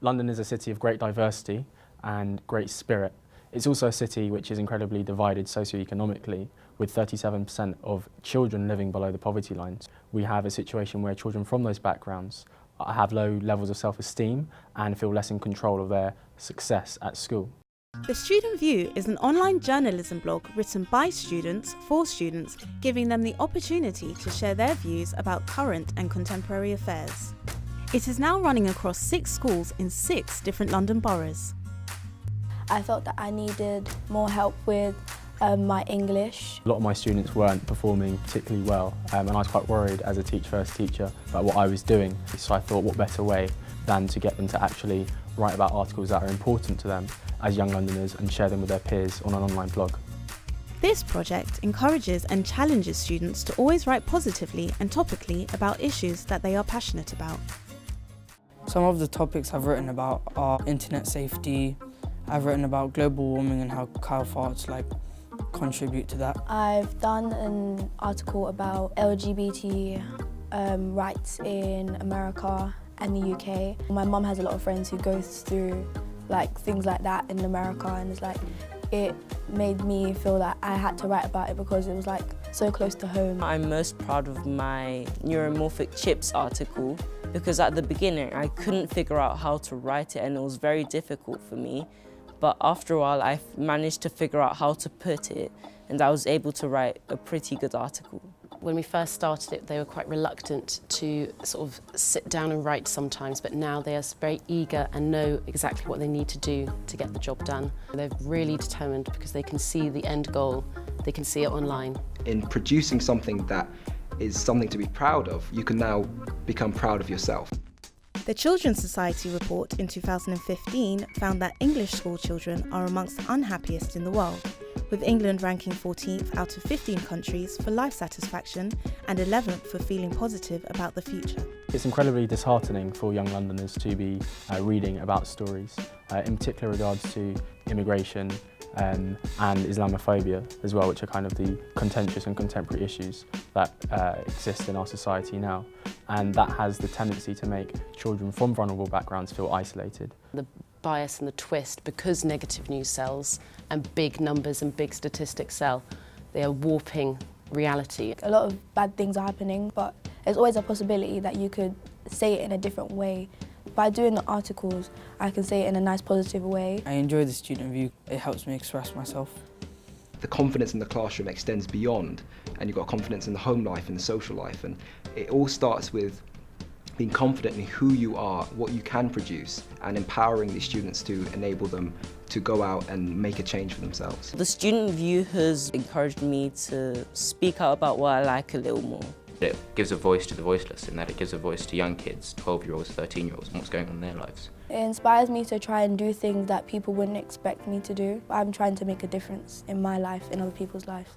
London is a city of great diversity and great spirit. It's also a city which is incredibly divided socioeconomically, with 37% of children living below the poverty line. We have a situation where children from those backgrounds have low levels of self-esteem and feel less in control of their success at school. The Student View is an online journalism blog written by students for students, giving them the opportunity to share their views about current and contemporary affairs. It is now running across 6 schools in 6 different London boroughs. I felt that I needed more help with my English. A lot of my students weren't performing particularly well, and I was quite worried as a first teacher about what I was doing. So I thought, what better way than to get them to actually write about articles that are important to them as young Londoners and share them with their peers on an online blog. This project encourages and challenges students to always write positively and topically about issues that they are passionate about. Some of the topics I've written about are internet safety. I've written about global warming and how cow farts contribute to that. I've done an article about LGBT rights in America and the UK. My mum has a lot of friends who go through things like that in America, and it made me feel that I had to write about it because it was so close to home. I'm most proud of my neuromorphic chips article because at the beginning I couldn't figure out how to write it and it was very difficult for me. But after a while I managed to figure out how to put it and I was able to write a pretty good article. When we first started it, they were quite reluctant to sort of sit down and write sometimes, but now they are very eager and know exactly what they need to do to get the job done. They're really determined because they can see the end goal, they can see it online. In producing something that is something to be proud of, you can now become proud of yourself. The Children's Society report in 2015 found that English school children are amongst the unhappiest in the world, with England ranking 14th out of 15 countries for life satisfaction and 11th for feeling positive about the future. It's incredibly disheartening for young Londoners to be reading about stories, in particular regards to immigration and Islamophobia as well, which are kind of the contentious and contemporary issues that exist in our society now. And that has the tendency to make children from vulnerable backgrounds feel isolated. The bias and the twist, because negative news sells and big numbers and big statistics sell, they are warping reality. A lot of bad things are happening, but there's always a possibility that you could say it in a different way. By doing the articles, I can say it in a nice, positive way. I enjoy the Student View. It helps me express myself. The confidence in the classroom extends beyond, and you've got confidence in the home life and the social life, and it all starts with being confident in who you are, what you can produce, and empowering these students to enable them to go out and make a change for themselves. The Student View has encouraged me to speak out about what I like a little more. It gives a voice to the voiceless in that it gives a voice to young kids, 12-year-olds, 13-year-olds, and what's going on in their lives. It inspires me to try and do things that people wouldn't expect me to do. I'm trying to make a difference in my life, in other people's lives.